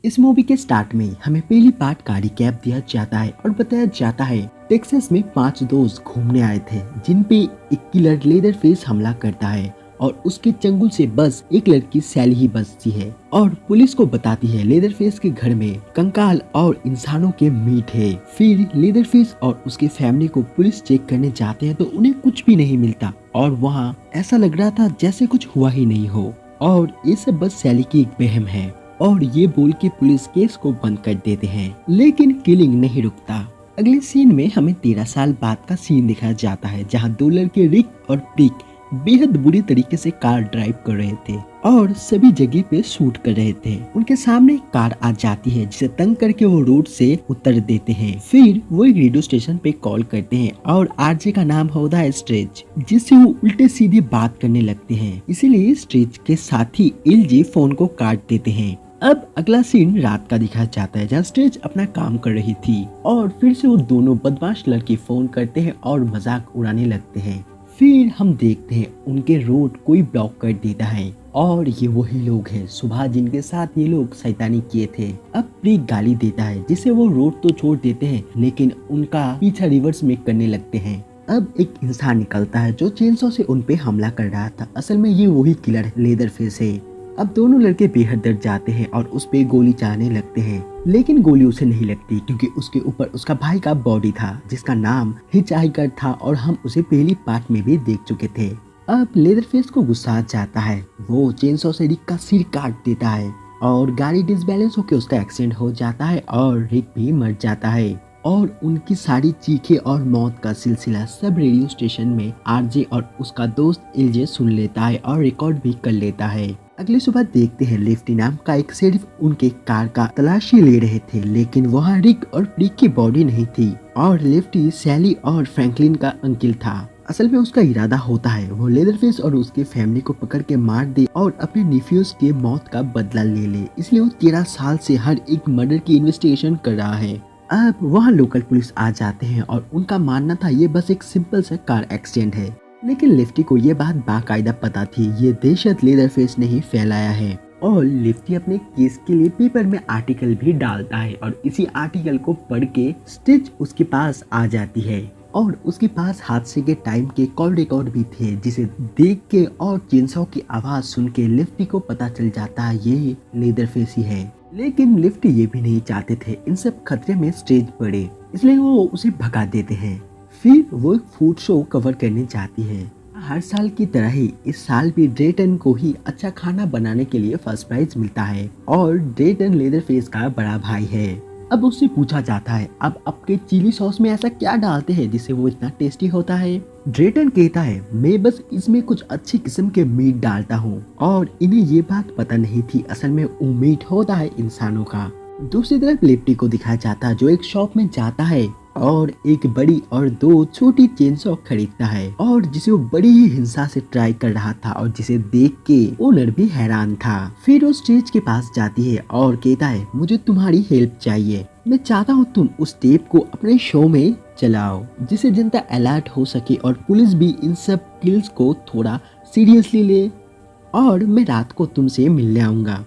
इस मूवी के स्टार्ट में हमें पहली पार्ट का रिकैप दिया जाता है और बताया जाता है टेक्सास में 5 दोस्त घूमने आए थे जिन पे एक किलर लेदरफेस हमला करता है और उसके चंगुल से बस एक लड़की सैली ही बचती है और पुलिस को बताती है लेदरफेस के घर में कंकाल और इंसानों के मीट है। फिर लेदरफेस और उसके फैमिली को पुलिस चेक करने जाते हैं तो उन्हें कुछ भी नहीं मिलता और वहाँ ऐसा लग रहा था जैसे कुछ हुआ ही नहीं हो और ये सब बस सैली की एक वहम है और ये बोल के पुलिस केस को बंद कर देते हैं। लेकिन किलिंग नहीं रुकता। अगले सीन में हमें 13 साल बाद का सीन दिखाया जाता है जहाँ 2 लड़के रिक और प्रिक बेहद बुरी तरीके से कार ड्राइव कर रहे थे और सभी जगह पे शूट कर रहे थे। उनके सामने एक कार आ जाती है जिसे तंग करके वो रोड से उतर देते हैं। फिर वो एक रेडियो स्टेशन पे कॉल करते हैं और आरजे का नाम होता है स्ट्रेच, जिससे वो उल्टे सीधे बात करने लगते हैं। इसीलिए स्ट्रेच के साथ ही एलजी फोन को काट देते हैं। अब अगला सीन रात का दिखाया जाता है जहाँ स्टेज अपना काम कर रही थी और फिर से वो दोनों बदमाश लड़के फोन करते हैं और मजाक उड़ाने लगते हैं। फिर हम देखते हैं उनके रोड कोई ब्लॉक कर देता है और ये वही लोग हैं सुबह जिनके साथ ये लोग शैतानी किए थे। अब प्रीक गाली देता है जिसे वो रोड तो छोड़ देते हैं लेकिन उनका पीछा रिवर्स में करने लगते हैं। अब एक इंसान निकलता है जो चेनसॉ से उन पे हमला कर रहा था। असल में ये वही किलर लेदरफेस है। अब दोनों लड़के बेहद डर जाते हैं और उस पे गोली चलाने लगते हैं लेकिन गोली उसे नहीं लगती क्योंकि उसके ऊपर उसका भाई का बॉडी था जिसका नाम हिचहाइकर था और हम उसे पहली पार्ट में भी देख चुके थे। अब लेदरफेस को गुस्सा आ जाता है। वो चेनसॉ से रिक का सिर काट देता है और गाड़ी डिसबैलेंस होकर उसका एक्सीडेंट हो जाता है और रिक भी मर जाता है और उनकी सारी चीखें और मौत का सिलसिला सब रेडियो स्टेशन में आरजे और उसका दोस्त एलजे सुन लेता है और रिकॉर्ड भी कर लेता है। अगली सुबह देखते हैं लेफ्टी नाम का एक शेरिफ उनके कार का तलाशी ले रहे थे लेकिन वहाँ रिक और प्रीक की बॉडी नहीं थी और लेफ्टी सैली और फ्रैंकलिन का अंकिल था। असल में उसका इरादा होता है वो लेदरफेस और उसके फैमिली को पकड़ के मार दे और अपने निफ्यूज के मौत का बदला ले ले। इसलिए वो 13 साल से हर एक मर्डर की इन्वेस्टिगेशन कर रहा है। अब वहाँ लोकल पुलिस आ जाते हैं और उनका मानना था ये बस एक सिंपल सा कार एक्सीडेंट है लेकिन लिफ्टी को ये बात बाकायदा पता थी ये दहशत लेदरफेस ने ही फैलाया है और लिफ्टी अपने केस के लिए पेपर में आर्टिकल भी डालता है और इसी आर्टिकल को पढ़ के स्टिच उसके पास आ जाती है और उसके पास हादसे के टाइम के कॉल रिकॉर्ड भी थे जिसे देख के और चेनसॉ की आवाज सुन के लिफ्टी को पता चल जाता है ये लेदरफेस ही है। लेकिन लिफ्टी ये भी नहीं चाहते थे इन सब खतरे में स्टेज पड़े इसलिए वो उसे भगा देते हैं। फिर वो एक फूड शो कवर करने जाती है। हर साल की तरह ही इस साल भी ड्रेटन को ही अच्छा खाना बनाने के लिए फर्स्ट प्राइज मिलता है और ड्रेटन लेदरफेस का बड़ा भाई है। अब उससे पूछा जाता है अब आपके चिली सॉस में ऐसा क्या डालते हैं जिससे वो इतना टेस्टी होता है। ड्रेटन कहता है मैं बस इसमें कुछ अच्छी किस्म के मीट डालता हूँ और इन्हें ये बात पता नहीं थी असल में वो मीट होता है इंसानों का। दूसरी तरफ लिफ्टी को दिखाया जाता है जो एक शॉप में जाता है और एक बड़ी और 2 छोटी चेनसॉ खरीदता है और जिसे वो बड़ी ही हिंसा से ट्राई कर रहा था और जिसे देख के ओनर भी हैरान था। फिर वो स्टेज के पास जाती है और कहता है मुझे तुम्हारी हेल्प चाहिए। मैं चाहता हूँ तुम उस टेप को अपने शो में चलाओ जिससे जनता अलर्ट हो सके और पुलिस भी इन सब किल्स को थोड़ा सीरियसली ले और मैं रात को तुमसे मिलने आऊंगा।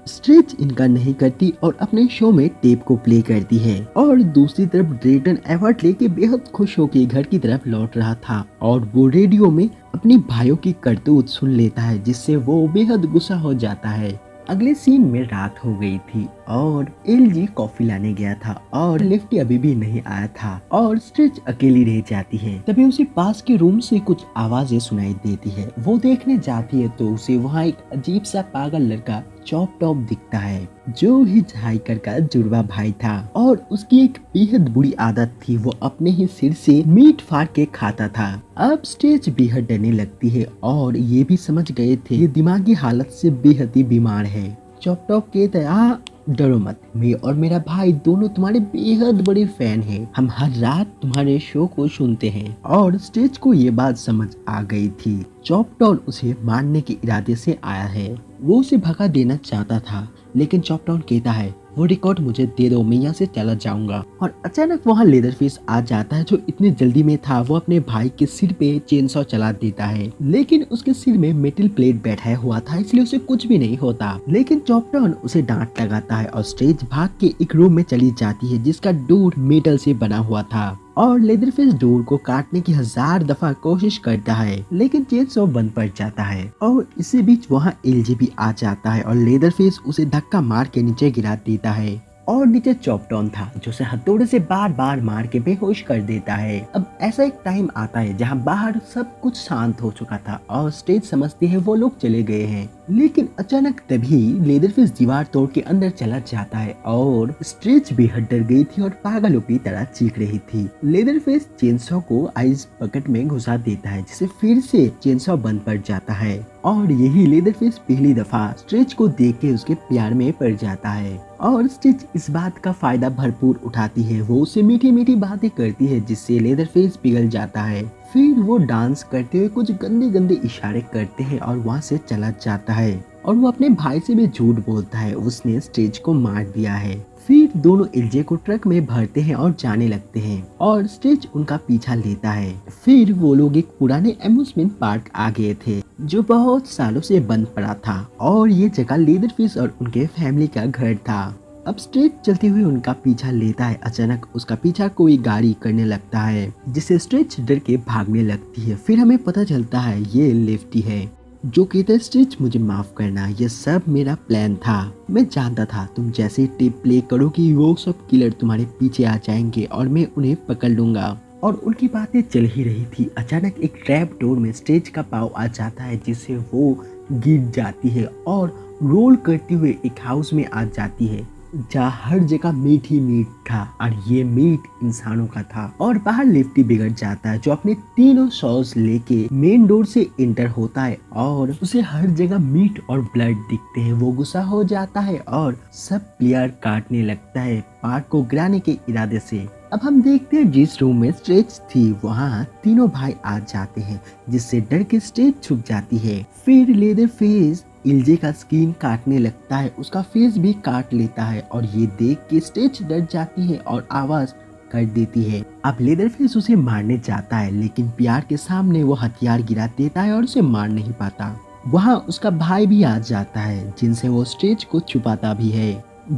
स्ट्रेच इनका नहीं करती और अपने शो में टेप को प्ले करती है और दूसरी तरफ ड्रेटन एफर्ट लेके बेहद खुश होकर घर की तरफ लौट रहा था और वो रेडियो में अपने भाइयों की करतूत सुन लेता है जिससे वो बेहद गुस्सा हो जाता है। अगले सीन में रात हो गई थी और एलजी कॉफी लाने गया था और लिफ्टी अभी भी नहीं आया था और स्ट्रेच अकेली रह जाती है। तभी उसे पास के रूम से कुछ आवाजें सुनाई देती है। वो देखने जाती है तो उसे वहाँ एक अजीब सा पागल लड़का चॉप टॉप दिखता है जो हिचहाइकर का जुड़वा भाई था और उसकी एक बेहद बुरी आदत थी वो अपने ही सिर से मीट फाड़ के खाता था। अब स्टेज बेहद डरने लगती है और ये भी समझ गए थे ये दिमागी हालत से बेहद ही बीमार है। चॉप टॉप कहता है डरो मत, मैं और मेरा भाई दोनों तुम्हारे बेहद बड़े फैन हैं। हम हर रात तुम्हारे शो को सुनते हैं और स्टेज को ये बात समझ आ गई थी। चॉपटाउन उसे मारने के इरादे से आया है। वो उसे भगा देना चाहता था लेकिन चॉपटाउन कहता है वो रिकॉर्ड मुझे दे दो, मैं यहाँ से चला जाऊंगा। और अचानक वहाँ लेदरफेस आ जाता है, जो इतनी जल्दी में था वो अपने भाई के सिर पे चेनसॉ चला देता है, लेकिन उसके सिर में मेटल प्लेट बैठाया हुआ था, इसलिए उसे कुछ भी नहीं होता। लेकिन चॉपटाउन उसे डांट लगाता है और स्ट्रेच भाग के एक रूम में चली जाती है जिसका डोर मेटल से बना हुआ था। और लेदरफेस डोर को काटने की 1000 दफा कोशिश करता है, लेकिन चेनसॉ बंद पड़ जाता है। और इसी बीच वहाँ एलजे भी आ जाता है और लेदरफेस उसे धक्का मार के नीचे गिरा देता है। और नीचे चॉपटाउन था जो उसे हथौड़े से बार बार मार के बेहोश कर देता है। अब ऐसा एक टाइम आता है जहाँ बाहर सब कुछ शांत हो चुका था और स्टेज समझती है वो लोग चले गए हैं, लेकिन अचानक तभी लेदरफेस दीवार तोड़ के अंदर चला जाता है और स्ट्रेच भी डर गई थी और पागलों की तरह चीख रही थी। लेदरफेस चेनसॉ को आइस बकेट में घुसा देता है जिससे फिर से चेनसॉ बंद पड़ जाता है। और यही लेदरफेस पहली दफा स्ट्रेच को देख के उसके प्यार में पड़ जाता है। और स्टिच इस बात का फायदा भरपूर उठाती है, वो उससे मीठी मीठी बातें करती है जिससे लेदरफेस पिघल जाता है। फिर वो डांस करते हुए कुछ गंदे गंदे इशारे करते हैं और वहाँ से चला जाता है। और वो अपने भाई से भी झूठ बोलता है, उसने स्टेज को मार दिया है। फिर दोनों एलजे को ट्रक में भरते हैं और जाने लगते हैं और स्टेज उनका पीछा लेता है। फिर वो लोग एक पुराने एम्यूजमेंट पार्क आ गए थे जो बहुत सालों से बंद पड़ा था और ये जगह लेदरफिश और उनके फैमिली का घर था। अब स्ट्रेच चलते हुए उनका पीछा लेता है। अचानक उसका पीछा कोई गाड़ी करने लगता है जिससे स्ट्रेच डर के भागने लगती है। फिर हमें पता चलता है ये लेफ्टी है जो कहता है स्ट्रेच मुझे माफ करना, ये सब मेरा प्लान था। मैं जानता था तुम जैसे टेप प्ले करोगी वो सब किलर तुम्हारे पीछे आ जाएंगे और मैं उन्हें पकड़ लूंगा। और उनकी बातें चल ही रही थी, अचानक एक ट्रैप डोर में स्ट्रेच का पाँव आ जाता है जिससे वो गिर जाती है और रोल करते हुए एक हाउस में आ जाती है जहाँ हर जगह मीट ही मीट था और ये मीट इंसानों का था। और बाहर लेफ्टी बिगड़ जाता है जो अपने तीनों सॉस लेके मेन डोर से एंटर होता है और उसे हर जगह मीट और ब्लड दिखते हैं। वो गुस्सा हो जाता है और सब प्लेयर काटने लगता है पार्क को गिराने के इरादे से। अब हम देखते हैं जिस रूम में स्ट्रेच थी वहाँ तीनों भाई आ जाते हैं जिससे डर के स्ट्रेच छुप जाती है। फिर लेदरफेस एलजे का स्किन काटने लगता है, उसका फेस भी काट लेता है और ये देख के स्ट्रेच डर जाती है और आवाज कर देती है। अब लेदरफेस उसे मारने जाता है लेकिन प्यार के सामने वो हथियार गिरा देता है और उसे मार नहीं पाता। वहाँ उसका भाई भी आ जाता है जिनसे वो स्ट्रेच को छुपाता भी है।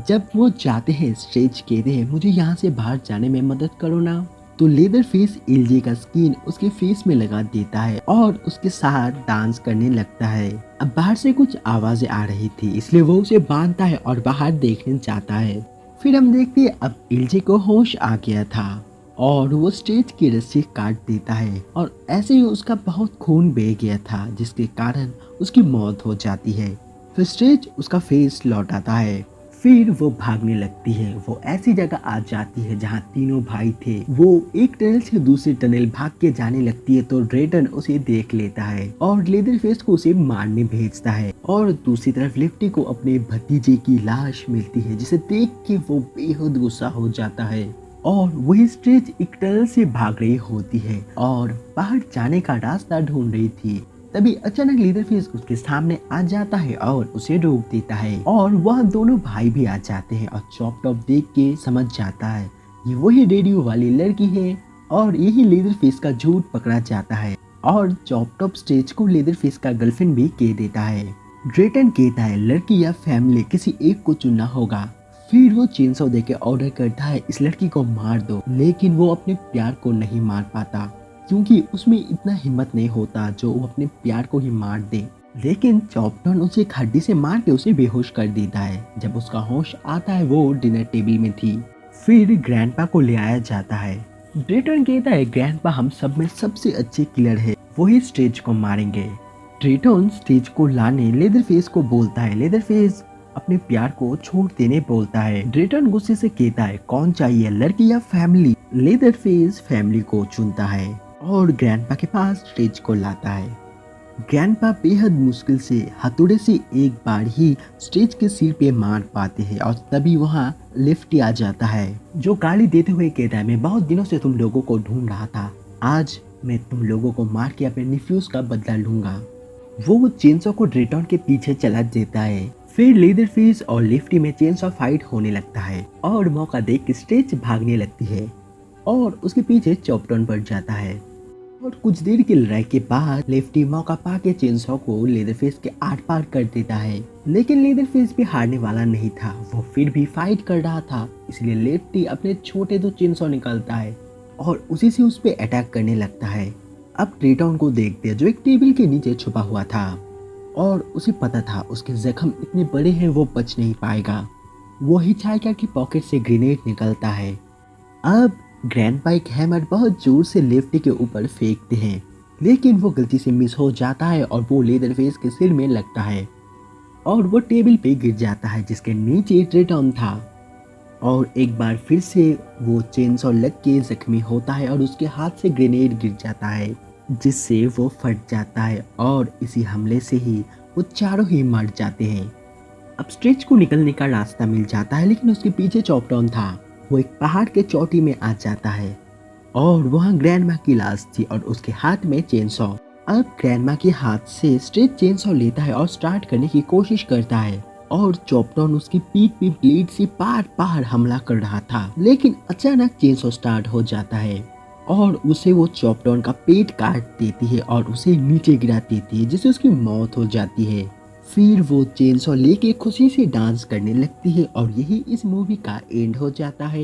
जब वो जाते हैं स्ट्रेच कहते हैं मुझे यहाँ से बाहर जाने में मदद करो ना, तो लेदरफेस एलजे का स्किन उसके फेस में लगा देता है और उसके साथ डांस करने लगता है। अब बाहर से कुछ आवाजें आ रही थी इसलिए वो उसे बांधता है और बाहर देखने जाता है। फिर हम देखते हैं अब एलजे को होश आ गया था और वो स्ट्रेच की रस्सी काट देता है और ऐसे ही उसका बहुत खून बह गया था जिसके कारण उसकी मौत हो जाती है। फिर स्ट्रेच उसका फेस लौटाता है। फिर वो भागने लगती है, वो ऐसी जगह आ जाती है जहाँ तीनों भाई थे। वो एक टनल से दूसरी टनल भाग के जाने लगती है तो ड्रेटन उसे देख लेता है और लेदरफेस को उसे मारने भेजता है। और दूसरी तरफ लिफ्टी को अपने भतीजे की लाश मिलती है जिसे देख के वो बेहद गुस्सा हो जाता है और वही स्ट्रेच एक टनल से भाग रही होती है और बाहर जाने का रास्ता ढूंढ रही थी। तभी अचानक लेदरफेस उसके सामने आ जाता है और उसे रोक देता है और वह दोनों भाई भी आ जाते हैं और चॉप टॉप देख के समझ जाता है ये वही रेडियो वाली लड़की है और यही लेदरफेस का झूठ पकड़ा जाता है और चॉप टॉप स्ट्रेच को लेदरफेस का गर्लफ्रेंड भी कह देता है। ड्रेटन कहता है लड़की या फैमिली किसी एक को चुनना होगा। फिर वो चेनसॉ देके ऑर्डर करता है इस लड़की को मार दो, लेकिन वो अपने प्यार को नहीं मार पाता क्योंकि उसमें इतना हिम्मत नहीं होता जो वो अपने प्यार को ही मार दे। लेकिन चॉपटाउन उसे एक हड्डी से मार के उसे बेहोश कर देता है। जब उसका होश आता है वो डिनर टेबल में थी। फिर ग्रैंडपा को ले आया जाता है। ड्रेटन कहता है ग्रैंडपा हम सब में सबसे अच्छे किलर है, वही स्ट्रेच को मारेंगे। ड्रेटन स्ट्रेच को लाने लेदरफेस को बोलता है। लेदरफेस अपने प्यार को छोड़ देने बोलता है। ड्रेटन गुस्से से कहता है कौन चाहिए लड़की या फैमिली। लेदरफेस फैमिली को चुनता है और ग्रैंडपा के पास स्ट्रेच को लाता है। ग्रैंडपा बेहद मुश्किल से हथौड़े से एक बार ही स्ट्रेच के सिर पे मार पाते हैं और तभी वहाँ लिफ्टी आ जाता है जो गाली देते हुए कहता है मैं बहुत दिनों से तुम लोगों को ढूंढ रहा था, आज मैं तुम लोगों को मार के अपने निफ्यूज का बदला लूंगा। वो चेनसॉ को ड्रेटन के पीछे चला देता है। फिर लीदरफिश और लिफ्टी में चेनसॉ फाइट होने लगता है और मौका देख के स्ट्रेच भागने लगती है और उसके पीछे चॉपटॉन पड़ जाता है। और कुछ देर की लड़ाई के बाद लेफ्टी मौका पाके चेनसॉ को लेदरफिश के आर पार कर देता है, लेकिन लेदरफिश भी हारने वाला नहीं था। वो फिर भी फाइट कर रहा था, इसलिए लेफ्टी अपने छोटे दो चेनसॉ निकालता है और उसी से उस पे अटैक करने लगता है। अब ट्रेटॉन को देखते हैं जो एक टेबल के नीचे छुपा हुआ था और उसे पता था उसके जख्म इतने बड़े हैं वो बच नहीं पाएगा। वो हिचहाइकर की पॉकेट से ग्रेनेड निकलता है। अब ग्रैंडपा एक हैमर बहुत जोर से लेफ्टी के ऊपर फेंकते हैं, लेकिन वो गलती से मिस हो जाता है और वो लेदरफेस के सिर में लगता है और वो टेबल पे गिर जाता है जिसके नीचे ट्रेटॉन था। और एक बार फिर से वो चेनसॉ लग के जख्मी होता है और उसके हाथ से ग्रेनेड गिर जाता है जिससे वो फट जाता है और इसी हमले से ही वो चारों ही मर जाते हैं। अब स्ट्रेच को निकलने का रास्ता मिल जाता है, लेकिन उसके पीछे चॉपटॉन था। वो एक पहाड़ के चोटी में आ जाता है और वहाँ ग्रैंडमा की लाश थी और उसके हाथ में चेनसॉ। अब ग्रैंडमा के हाथ से स्ट्रेच चेनसॉ लेता है और स्टार्ट करने की कोशिश करता है और चॉपटॉन उसकी पीठ पे ब्लेड से पार पार हमला कर रहा था, लेकिन अचानक चेनसॉ स्टार्ट हो जाता है और उसे वो चॉपटॉन का पेट काट देती है और उसे नीचे गिरा देती है जिससे उसकी मौत हो जाती है। फिर वो चेनसॉ लेके खुशी से डांस करने लगती है और यही इस मूवी का एंड हो जाता है।